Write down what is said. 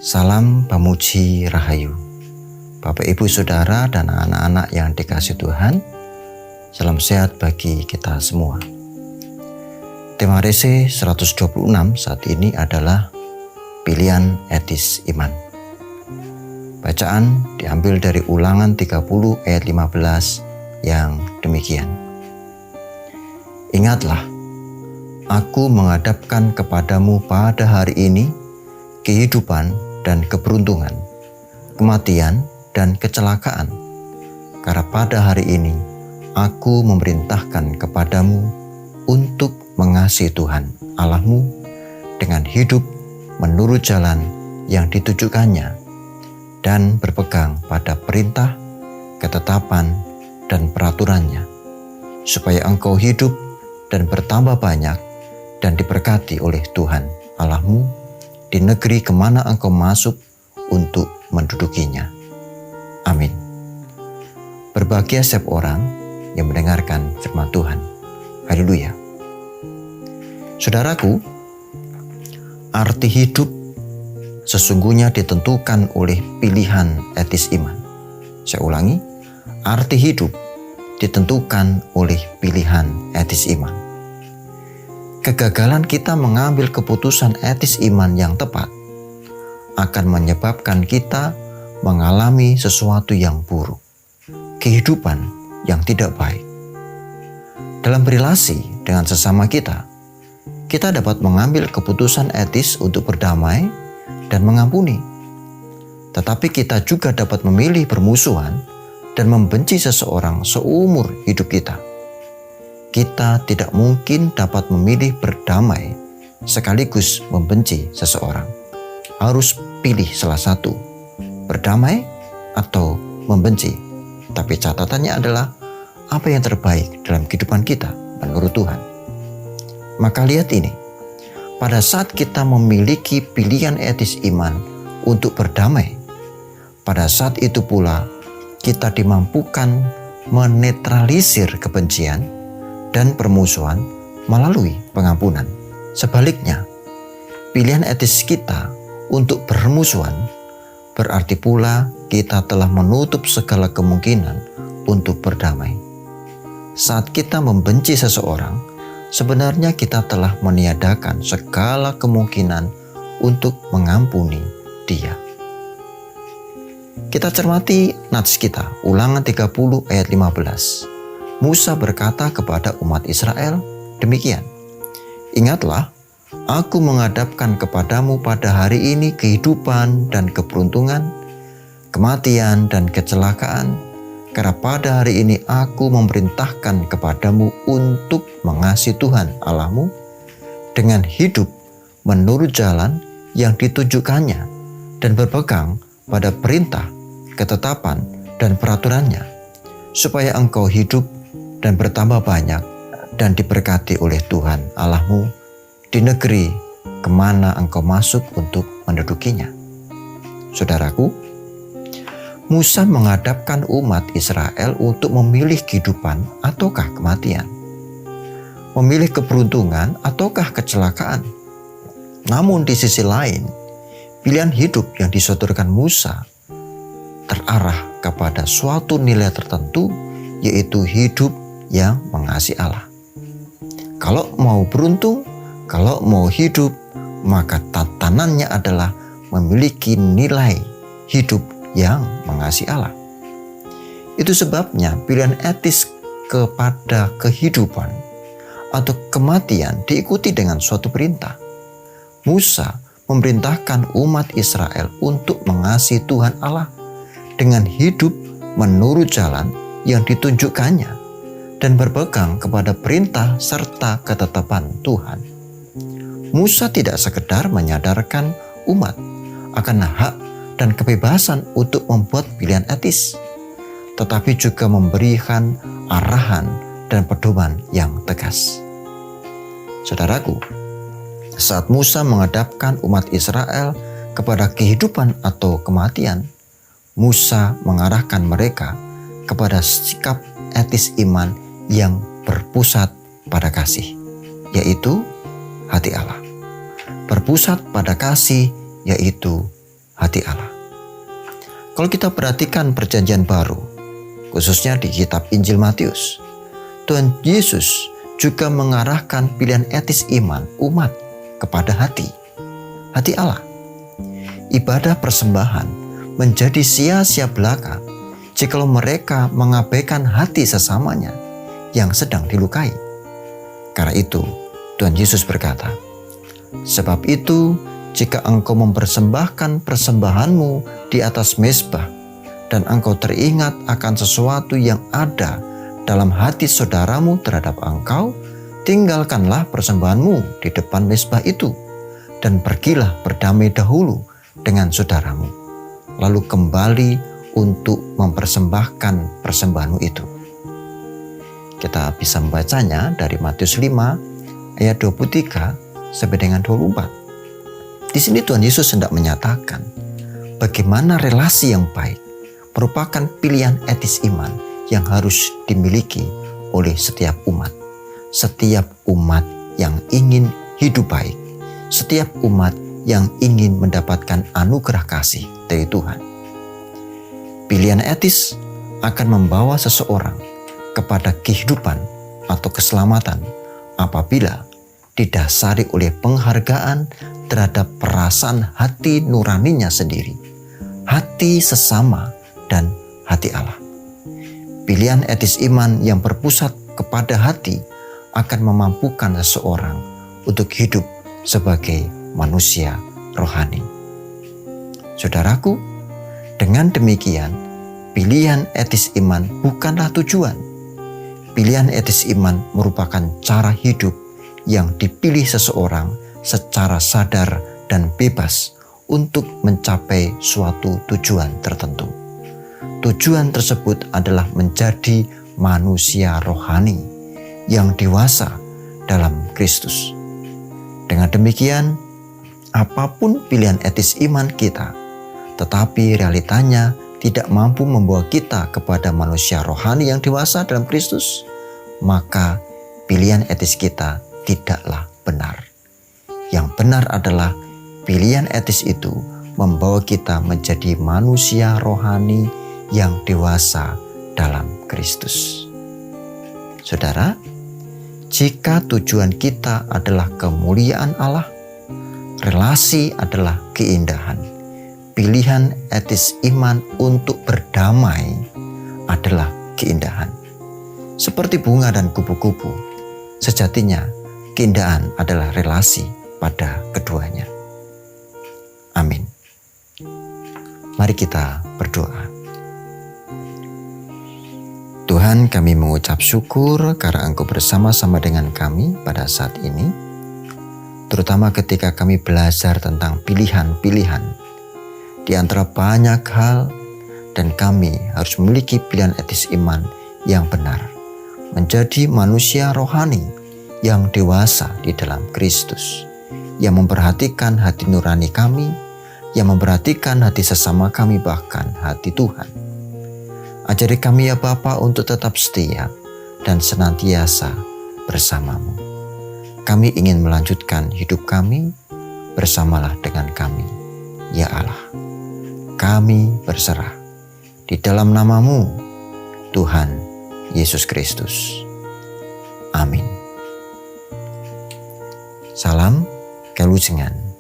Salam Pamuji Rahayu. Bapak, Ibu, Saudara, dan anak-anak yang dikasihi Tuhan, salam sehat bagi kita semua. Tema RC 126 saat ini adalah pilihan etis iman. Bacaan diambil dari Ulangan 30 ayat 15 yang demikian. Ingatlah, aku menghadapkan kepadamu pada hari ini kehidupan dan keberuntungan, kematian dan kecelakaan. Karena pada hari ini aku memerintahkan kepadamu untuk mengasihi Tuhan Allahmu dengan hidup menurut jalan yang ditujukannya dan berpegang pada perintah, ketetapan, dan peraturannya, supaya engkau hidup dan bertambah banyak dan diberkati oleh Tuhan Allahmu di negeri kemana engkau masuk untuk mendudukinya. Amin. Berbahagia setiap orang yang mendengarkan firman Tuhan. Haleluya. Saudaraku, arti hidup sesungguhnya ditentukan oleh pilihan etis iman. Saya ulangi, arti hidup ditentukan oleh pilihan etis iman. Kegagalan kita mengambil keputusan etis iman yang tepat akan menyebabkan kita mengalami sesuatu yang buruk, kehidupan yang tidak baik. Dalam berelasi dengan sesama kita dapat mengambil keputusan etis untuk berdamai dan mengampuni. Tetapi kita juga dapat memilih bermusuhan dan membenci seseorang seumur hidup kita. Kita tidak mungkin dapat memilih berdamai sekaligus membenci seseorang. Harus pilih salah satu, berdamai atau membenci. Tapi catatannya adalah apa yang terbaik dalam kehidupan kita menurut Tuhan. Maka lihat ini, pada saat kita memiliki pilihan etis iman untuk berdamai, pada saat itu pula kita dimampukan menetralisir kebencian dan permusuhan melalui pengampunan. Sebaliknya, pilihan etis kita untuk bermusuhan berarti pula kita telah menutup segala kemungkinan untuk berdamai. Saat kita membenci seseorang, sebenarnya kita telah meniadakan segala kemungkinan untuk mengampuni dia. Kita cermati nats kita, Ulangan 30 ayat 15. Musa berkata kepada umat Israel demikian, ingatlah, aku menghadapkan kepadamu pada hari ini kehidupan dan keberuntungan, kematian dan kecelakaan, karena pada hari ini aku memerintahkan kepadamu untuk mengasihi Tuhan Allahmu dengan hidup menurut jalan yang ditujukannya dan berpegang pada perintah, ketetapan, dan peraturannya, supaya engkau hidup dan bertambah banyak dan diberkati oleh Tuhan Allahmu di negeri kemana engkau masuk untuk mendudukinya. Saudaraku, Musa menghadapkan umat Israel untuk memilih kehidupan ataukah kematian, memilih keberuntungan ataukah kecelakaan. Namun di sisi lain, pilihan hidup yang disodorkan Musa terarah kepada suatu nilai tertentu, yaitu hidup yang mengasihi Allah. Kalau mau beruntung, kalau mau hidup, maka tatanannya adalah memiliki nilai hidup yang mengasihi Allah. Itu sebabnya pilihan etis kepada kehidupan atau kematian diikuti dengan suatu perintah. Musa memerintahkan umat Israel untuk mengasihi Tuhan Allah dengan hidup menurut jalan yang ditunjukkannya dan berpegang kepada perintah serta ketetapan Tuhan. Musa tidak sekedar menyadarkan umat akan hak dan kebebasan untuk membuat pilihan etis, tetapi juga memberikan arahan dan pedoman yang tegas. Saudaraku, saat Musa menghadapkan umat Israel kepada kehidupan atau kematian, Musa mengarahkan mereka kepada sikap etis iman yang berpusat pada kasih, yaitu hati Allah. Berpusat pada kasih, yaitu hati Allah. Kalau kita perhatikan perjanjian baru, khususnya di kitab Injil Matius, Tuhan Yesus juga mengarahkan pilihan etis iman umat kepada hati Allah. Ibadah persembahan menjadi sia-sia belaka jikalau mereka mengabaikan hati sesamanya yang sedang dilukai. Karena itu, Tuhan Yesus berkata, "Sebab itu, jika engkau mempersembahkan persembahanmu di atas mezbah, dan engkau teringat akan sesuatu yang ada dalam hati saudaramu terhadap engkau, tinggalkanlah persembahanmu di depan mezbah itu, dan pergilah berdamai dahulu dengan saudaramu, lalu kembali untuk mempersembahkan persembahanmu itu." Kita bisa membacanya dari Matius 5 ayat 23 sampai dengan 24. Di sini Tuhan Yesus hendak menyatakan bagaimana relasi yang baik merupakan pilihan etis iman yang harus dimiliki oleh setiap umat. Setiap umat yang ingin hidup baik, setiap umat yang ingin mendapatkan anugerah kasih dari Tuhan. Pilihan etis akan membawa seseorang kepada kehidupan atau keselamatan apabila didasari oleh penghargaan terhadap perasaan hati nuraninya sendiri, hati sesama, dan hati Allah. Pilihan etis iman yang berpusat kepada hati akan memampukan seseorang untuk hidup sebagai manusia rohani. Saudaraku, dengan demikian, pilihan etis iman bukanlah tujuan. Pilihan etis iman merupakan cara hidup yang dipilih seseorang secara sadar dan bebas untuk mencapai suatu tujuan tertentu. Tujuan tersebut adalah menjadi manusia rohani yang dewasa dalam Kristus. Dengan demikian, apapun pilihan etis iman kita, tetapi realitanya tidak mampu membawa kita kepada manusia rohani yang dewasa dalam Kristus, maka pilihan etis kita tidaklah benar. Yang benar adalah pilihan etis itu membawa kita menjadi manusia rohani yang dewasa dalam Kristus. Saudara, jika tujuan kita adalah kemuliaan Allah, relasi adalah keindahan, pilihan etis iman untuk berdamai adalah keindahan. Seperti bunga dan kupu-kupu, sejatinya keindahan adalah relasi pada keduanya. Amin. Mari kita berdoa. Tuhan, kami mengucap syukur karena Engkau bersama-sama dengan kami pada saat ini, terutama ketika kami belajar tentang pilihan-pilihan di antara banyak hal, dan kami harus memiliki pilihan etis iman yang benar, menjadi manusia rohani yang dewasa di dalam Kristus, yang memperhatikan hati nurani kami, yang memperhatikan hati sesama kami, bahkan hati Tuhan. Ajari kami ya Bapa untuk tetap setia dan senantiasa bersamamu. Kami ingin melanjutkan hidup kami, bersamalah dengan kami, ya Allah. Kami berserah di dalam nama-Mu, Tuhan Yesus Kristus. Amin. Salam kelujengan.